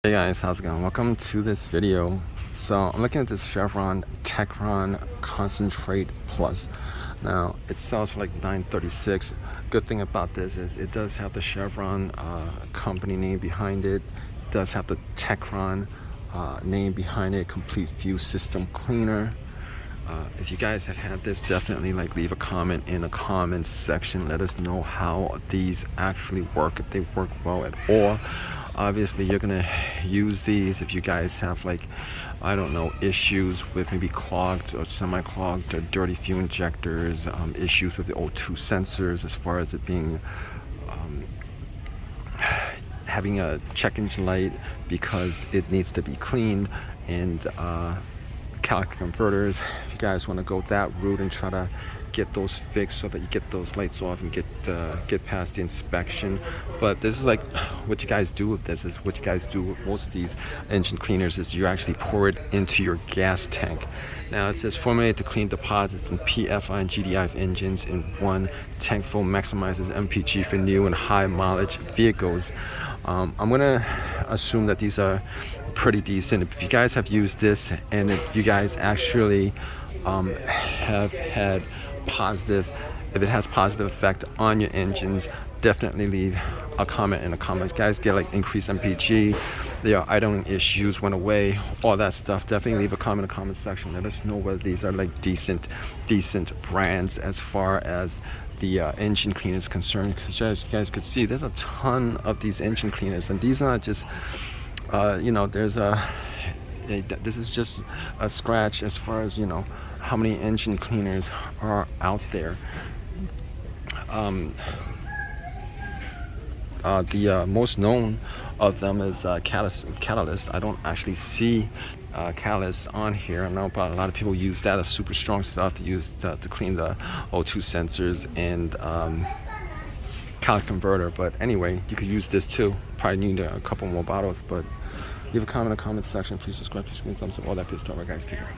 Hey guys, how's it going? Welcome to this video. So I'm looking at this Chevron Techron Concentrate Plus. Now it sells for like $936. Good thing about this is it does have the Chevron company name behind it. It does have the Techron name behind it. Complete fuel system cleaner. If you guys have had this, definitely leave a comment in the comments section. Let us know how these actually work, if they work well at all. Obviously you're gonna use these if you guys have I don't know, issues with maybe clogged or semi-clogged or dirty fuel injectors, issues with the O2 sensors as far as it being having a check engine light because it needs to be cleaned, and converters. If you guys want to go that route and try to get those fixed so that you get those lights off and get past the inspection. But this is what you guys do with this is what you guys do with most of these engine cleaners is you actually pour it into your gas tank. Now it says formulated to clean deposits in PFI and GDI engines in one tank full, maximizes MPG for new and high mileage vehicles. I'm gonna assume that these are pretty decent. If you guys have used this and if you guys actually have had if it has positive effect on your engines, definitely leave a comment in the comments. Guys get increased MPG, their idling issues went away, all that stuff. Definitely leave a comment in the comment section. Let us know whether these are decent brands as far as the engine cleaner is concerned. Because as you guys could see, there's a ton of these engine cleaners, and these are not just there's this is just a scratch as far as how many engine cleaners are out there. The most known of them is Catalyst. I don't actually see Catalyst on here. I know a lot of people use that as super strong stuff to use to clean the O2 sensors and catalytic converter. But anyway, you could use this too. Probably need a couple more bottles, but leave a comment in the comment section. Please subscribe, please give me a thumbs up, all that good stuff. All right guys, take care.